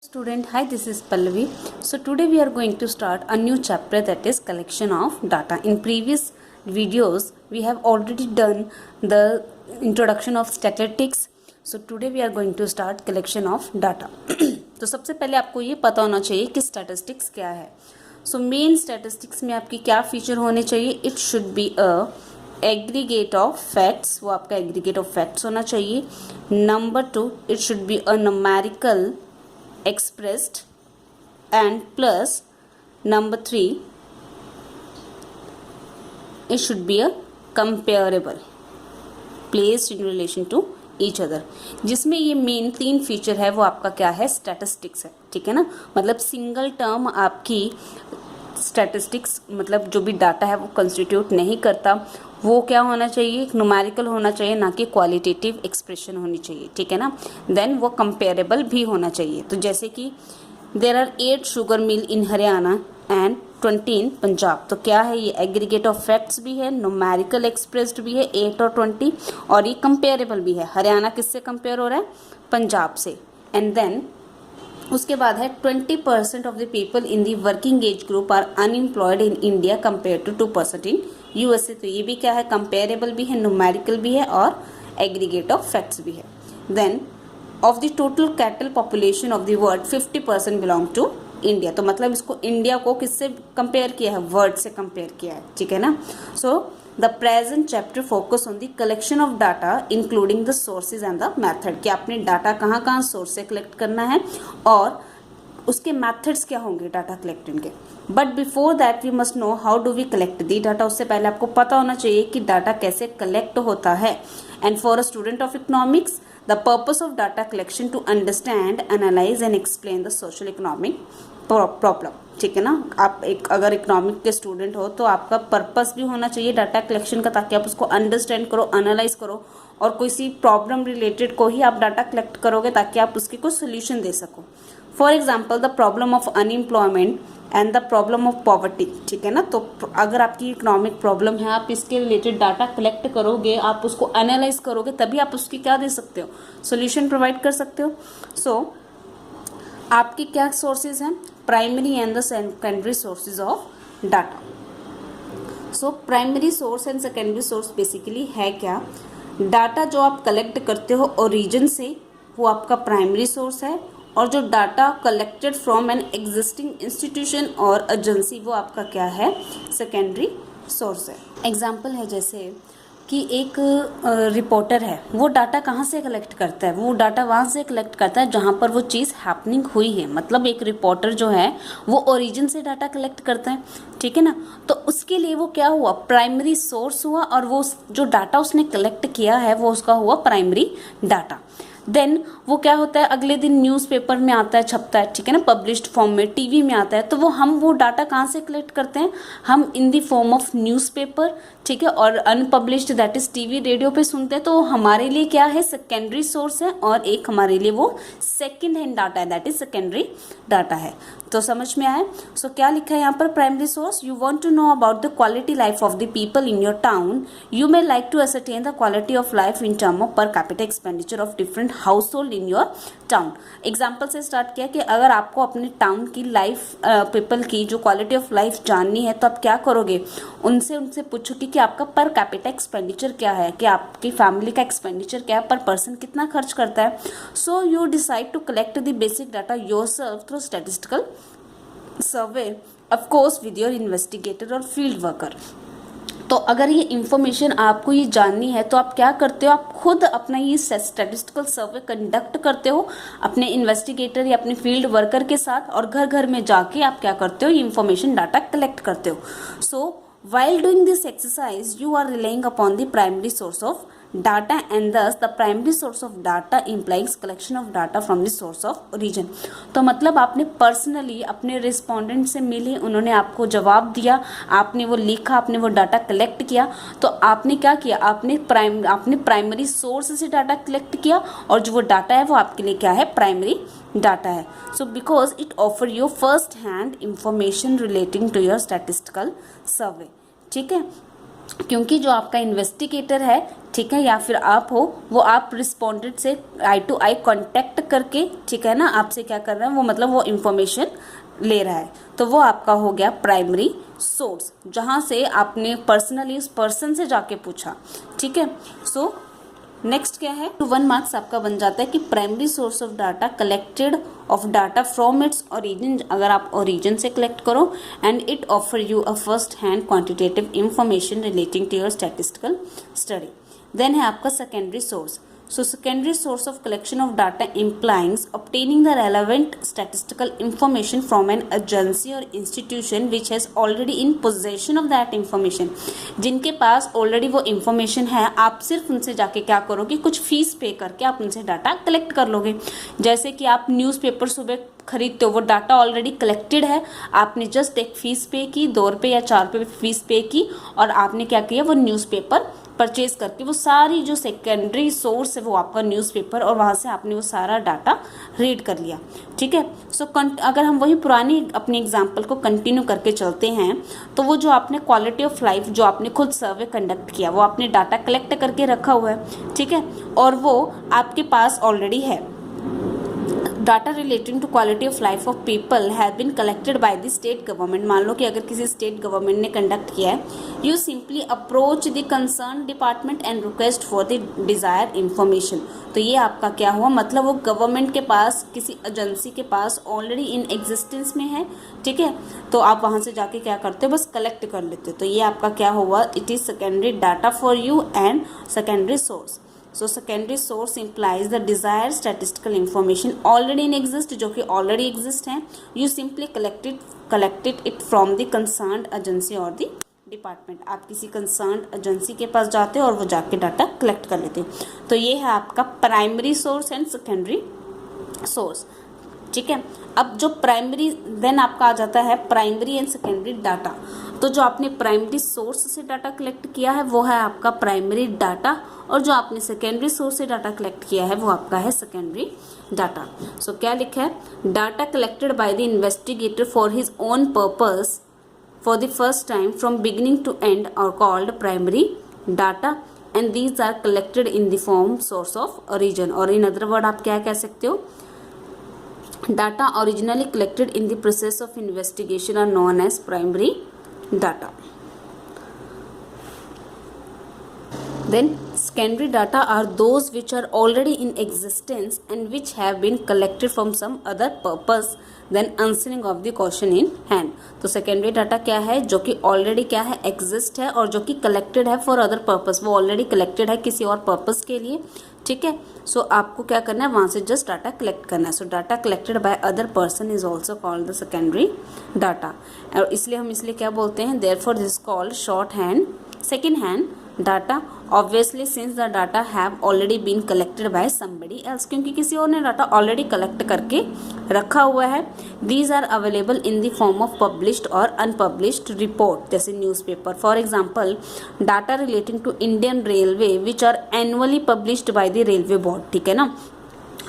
Student, hi, this is Pallavi. So today we are going to start a new chapter, that is collection of data. In previous videos we have already done the introduction of statistics. So today we are going to start collection of data. तो सबसे पहले आपको ये पता होना चाहिए कि statistics क्या है. So main statistics में आपकी क्या फीचर होने चाहिए. It should be a aggregate of facts, वो आपका aggregate of facts होना चाहिए. Number 2, it should be a numerical expressed, and plus number 3, it should be a comparable, placed in relation to each other. जिसमें ये main 3 feature है वो आपका क्या है, स्टैटिस्टिक्स है. ठीक है ना, मतलब सिंगल टर्म आपकी स्टैटिस्टिक्स मतलब जो भी डाटा है वो कंस्टिट्यूट नहीं करता. वो क्या होना चाहिए, न्यूमेरिकल होना चाहिए, ना कि क्वालिटेटिव एक्सप्रेशन होनी चाहिए. ठीक है ना. देन वो कंपेरेबल भी होना चाहिए. तो जैसे कि there are 8 sugar mill in Haryana and 20 in Punjab. तो क्या है, ये एग्रीगेट ऑफ फैक्ट्स भी है, न्यूमेरिकल एक्सप्रेस्ड भी है 8 और 20, और ये कंपेरेबल भी है. हरियाणा किससे कंपेयर हो रहा है, पंजाब से. एंड देन उसके बाद है 20% of the people in the working age group are unemployed in India compare to 2% in USA. तो ये भी क्या है, कंपेरेबल भी है, न्यूमेरिकल भी है और एग्रीगेट ऑफ फैक्ट्स भी है. Then of the total cattle population of the world 50% belong to India. तो मतलब इसको इंडिया को किससे कंपेयर किया है, वर्ल्ड से कंपेयर किया है. ठीक है ना. So the present chapter focus on the collection of data including the sources and the method, कि आपने डाटा कहाँ कहाँ सोर्स से कलेक्ट करना है और उसके मेथड्स क्या होंगे डाटा कलेक्टिंग के. But before that we must know how do we collect the data. उससे पहले आपको पता होना चाहिए कि डाटा कैसे कलेक्ट होता है. And for a student of economics the purpose of data collection to understand, analyse and explain the social economic problem. ठीक है ना. आप एक अगर इकोनॉमिक के स्टूडेंट हो तो आपका पर्पस भी होना चाहिए डाटा कलेक्शन का, ताकि आप उसको अंडरस्टैंड करो, एनालाइज करो, और कोई सी प्रॉब्लम रिलेटेड को ही आप डाटा कलेक्ट करोगे ताकि आप उसकी कोई सोल्यूशन दे सको. For example the problem of unemployment and the problem of poverty. ठीक है ना. तो अगर आपकी इकोनॉमिक प्रॉब्लम है, आप इसके रिलेटेड डाटा कलेक्ट करोगे, आप उसको एनालाइज करोगे, तभी आप उसकी क्या दे सकते हो, सोल्यूशन प्रोवाइड कर सकते हो. सो आपके क्या सोर्सेज हैं, primary and the secondary sources of data. So primary source and secondary source basically है क्या, डाटा जो आप कलेक्ट करते हो ओरिजिन से वो आपका प्राइमरी सोर्स है, और जो data collected from an existing institution और एजेंसी वो आपका क्या है, सेकेंडरी सोर्स है. एग्जाम्पल है जैसे कि एक रिपोर्टर है, वो डाटा कहाँ से कलेक्ट करता है, वो डाटा वहाँ से कलेक्ट करता है जहाँ पर वो चीज़ हैपनिंग हुई है. मतलब एक रिपोर्टर जो है वो ओरिजिन से डाटा कलेक्ट करता है. ठीक है ना. तो उसके लिए वो क्या हुआ, प्राइमरी सोर्स हुआ, और वो जो डाटा उसने कलेक्ट किया है वो उसका हुआ प्राइमरी डाटा. देन वो क्या होता है, अगले दिन न्यूज़पेपर में आता है, छपता है. ठीक है ना, पब्लिश्ड फॉर्म में, टीवी में आता है. तो वो डाटा कहाँ से कलेक्ट करते हैं, हम इन दी फॉर्म ऑफ न्यूज़पेपर. ठीक है. और unpublished that is TV radio पे सुनते हैं. तो हमारे लिए क्या है, सेकेंडरी सोर्स है, और एक हमारे लिए वो सेकेंड हैंड डाटा है, दैट इज सेकेंडरी डाटा है. तो समझ में आया. सो क्या लिखा है यहाँ पर, primary source, you want to know about the quality life of the people in your town, you may like to ascertain the quality of life in term of per capita expenditure of different household in your town. Example से start किया कि अगर आपको अपने town की life people की जो quality of life जाननी है तो आप क्या करोगे, उनसे पूछोगे कि आपका पर कैपिटा एक्सपेंडिचर क्या है, कि आपकी फैमिली का एक्सपेंडिचर क्या है, पर पर्सन कितना खर्च करता है. So you decide to collect the basic data yourself through statistical survey, of course with your investigator और फील्ड वर्कर. तो अगर ये इन्फॉर्मेशन आपको ये जाननी है तो आप क्या करते हो, आप खुद अपना ये स्टैटिस्टिकल सर्वे कंडक्ट करते हो अपने इन्वेस्टिगेटर या अपने फील्ड वर्कर के साथ, और घर घर में जाके आप क्या करते हो, ये इन्फॉर्मेशन डाटा कलेक्ट करते हो. सो while doing this exercise you are relying upon the primary source of data, and thus the primary source of data implies collection of data from the source of origin. तो मतलब आपने personally अपने respondent से मिले, उन्होंने आपको जवाब दिया, आपने वो लिखा, आपने वो डाटा कलेक्ट किया. तो आपने क्या किया, आपने प्राइमरी सोर्स से डाटा कलेक्ट किया, और जो वो डाटा है वो आपके लिए क्या है, प्राइमरी डाटा है. So because it offer you first hand information relating to your statistical survey. ठीक है. क्योंकि जो आपका इन्वेस्टिगेटर है, ठीक है, या फिर आप हो, वो आप रिस्पोंडेंट से आई टू आई कांटेक्ट करके, ठीक है ना, आपसे क्या कर रहे हैं वो, मतलब वो इंफॉर्मेशन ले रहा है, तो वो आपका हो गया प्राइमरी सोर्स, जहां से आपने पर्सनली उस पर्सन से जाके पूछा, ठीक है। सो नेक्स्ट क्या है, तो 1 मार्क्स आपका बन जाता है कि primary source of data collected of data from its origin, अगर आप ओरिजिन से कलेक्ट करो, and it offer you a first hand quantitative information relating to your statistical study. Then है आपका secondary source. So secondary source of collection of data implies obtaining the relevant statistical information from an agency or institution which has already in possession of that information। जिनके पास already वो information है, आप सिर्फ उनसे जाके क्या करोगे, कुछ फीस पे करके आप उनसे डाटा कलेक्ट कर लोगे। जैसे कि आप न्यूज़पेपर सुबह खरीदते हो, वो डाटा ऑलरेडी कलेक्टेड है, आपने जस्ट एक फीस पे की, 2 रुपये या 4 रुपये फीस पे की, और आपने क्या किया, वो न्यूज़पेपर परचेज करके वो सारी जो सेकेंडरी सोर्स है वो आपका न्यूज़पेपर, और वहाँ से आपने वो सारा डाटा रीड कर लिया, ठीक है। सो अगर हम वही पुरानी अपनी एग्जांपल को कंटिन्यू करके चलते हैं, तो वो जो आपने क्वालिटी ऑफ लाइफ, जो आपने खुद सर्वे कंडक्ट किया, वो आपने डाटा कलेक्ट करके रखा हुआ है, ठीक है, और वो आपके पास ऑलरेडी है। Data relating to quality of life of people have been collected by the state government. मान लो कि अगर किसी स्टेट गवर्नमेंट ने कंडक्ट किया है, you simply approach the concern department and request for the desire information. तो ये आपका क्या हुआ, मतलब वो गवर्नमेंट के पास, किसी एजेंसी के पास ऑलरेडी इन एग्जिस्टेंस में है, ठीक है, तो आप वहाँ से जाके क्या करते हो, बस कलेक्ट कर लेते हो। तो ये आपका क्या हुआ, it is secondary data for you and secondary source. So secondary source implies the desired statistical information already in exist, जो कि already exist है, you simply collected it from the concerned agency or the department। आप किसी concerned agency के पास जाते हो और वो जाके डाटा कलेक्ट कर लेते हो। तो ये है आपका primary source and secondary source, ठीक है। अब जो प्राइमरी, देन आपका आ जाता है प्राइमरी एंड सेकेंडरी डाटा। तो जो आपने प्राइमरी सोर्स से डाटा कलेक्ट किया है वो है आपका प्राइमरी डाटा, और जो आपने सेकेंडरी सोर्स से डाटा कलेक्ट किया है वो आपका है सेकेंडरी डाटा। सो क्या लिखा है, data collected by the investigator for his own purpose for the first time from beginning to end are called primary data, and these are collected in the form source of origin. और in other word आप क्या कह सकते हो, data originally collected in the process of investigation are known as primary data। Then secondary data are those which are already in existence and which have been collected from some other purpose than answering of the question in hand। तो secondary data क्या है, जो कि already क्या है, exist है, और जो कि collected है for other purpose, वो already collected है किसी और purpose के लिए, ठीक है। सो आपको क्या करना है, वहाँ से जस्ट डाटा कलेक्ट करना है। So data collected by other person is also called the secondary data, और इसलिए हम इसलिए क्या बोलते हैं, therefore this called short hand second hand data, obviously since the data have already been collected by somebody else, क्योंकि किसी और ने डाटा ऑलरेडी कलेक्ट करके रखा हुआ है। These are available in the form of published और अनपब्लिश्ड रिपोर्ट, जैसे newspaper. For example data relating to Indian railway which are annually published by the railway board, ठीक है ना।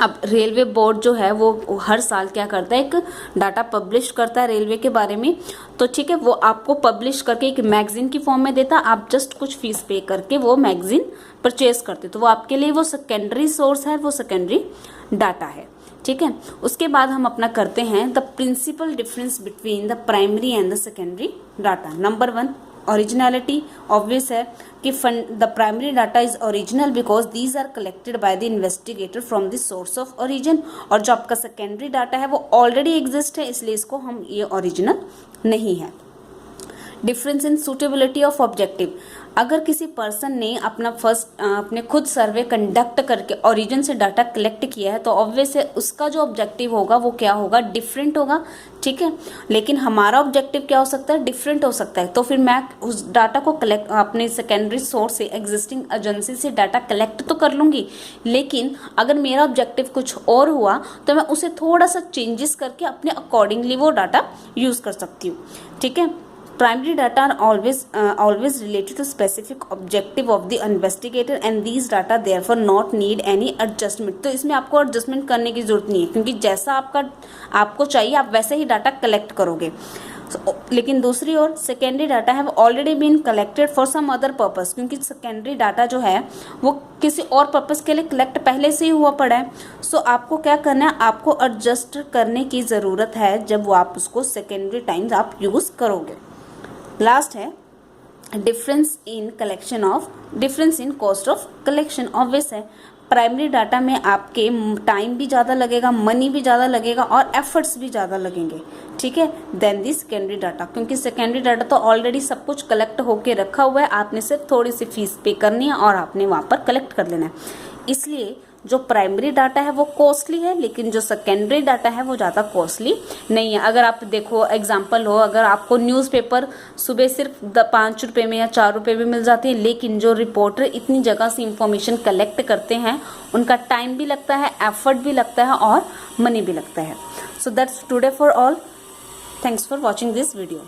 अब रेलवे बोर्ड जो है वो हर साल क्या करता है, एक डाटा पब्लिश करता है रेलवे के बारे में, तो ठीक है, वो आपको पब्लिश करके एक मैगजीन की फॉर्म में देता, आप जस्ट कुछ फीस पे करके वो मैगजीन परचेज करते, तो वो आपके लिए वो सेकेंडरी सोर्स है, वो सेकेंडरी डाटा है, ठीक है। उसके बाद हम अपना करते हैं the principal difference between the primary and the secondary data. Number 1, originality. Obvious है कि the primary data is original because these are collected by the investigator from the source of origin, और जो आपका सेकेंडरी डाटा है वो already exist है, इसलिए इसको हम ये ओरिजिनल नहीं है। Difference in suitability of objective. अगर किसी पर्सन ने अपने खुद सर्वे कंडक्ट करके ओरिजिन से डाटा कलेक्ट किया है, तो ऑब्वियस है उसका जो ऑब्जेक्टिव होगा वो क्या होगा, डिफरेंट होगा, ठीक है। लेकिन हमारा ऑब्जेक्टिव क्या हो सकता है, डिफरेंट हो सकता है। तो फिर मैं उस डाटा को कलेक्ट अपने सेकेंडरी सोर्स से, एग्जिस्टिंग एजेंसी से डाटा कलेक्ट तो कर लूँगी, लेकिन अगर मेरा ऑब्जेक्टिव कुछ और हुआ तो मैं उसे थोड़ा सा चेंजेस करके अपने अकॉर्डिंगली वो डाटा यूज़ कर सकती हूँ, ठीक है। Primary data are always related to specific objective of the investigator and these data therefore not need any adjustment। तो इसमें आपको एडजस्टमेंट करने की जरूरत नहीं है, क्योंकि जैसा आपको चाहिए आप वैसे ही डाटा कलेक्ट करोगे। लेकिन दूसरी ओर secondary data have already been collected for some other purpose, क्योंकि सेकेंडरी डाटा जो है वो किसी और पर्पस के लिए कलेक्ट पहले से ही हुआ पड़ा है। सो आपको क्या करना है, आपको एडजस्ट करने की ज़रूरत है जब वो आप उसको सेकेंडरी टाइम्स आप यूज़ करोगे। लास्ट है difference in cost of collection. Obvious है, प्राइमरी डाटा में आपके टाइम भी ज़्यादा लगेगा, मनी भी ज़्यादा लगेगा और एफर्ट्स भी ज़्यादा लगेंगे, ठीक है, देन दी सेकेंडरी डाटा, क्योंकि सेकेंडरी डाटा तो ऑलरेडी सब कुछ कलेक्ट होके रखा हुआ है, आपने सिर्फ थोड़ी सी फीस पे करनी है और आपने वहाँ पर कलेक्ट कर लेना है। इसलिए जो प्राइमरी डाटा है वो कॉस्टली है, लेकिन जो सेकेंडरी डाटा है वो ज़्यादा कॉस्टली नहीं है। अगर आप देखो एग्जांपल हो, अगर आपको न्यूज़पेपर सुबह सिर्फ 5 रुपये में या 4 रुपये में मिल जाती है, लेकिन जो रिपोर्टर इतनी जगह से इंफॉर्मेशन कलेक्ट करते हैं उनका टाइम भी लगता है, एफर्ट भी लगता है और मनी भी लगता है। So that's today for all. Thanks for watching this video.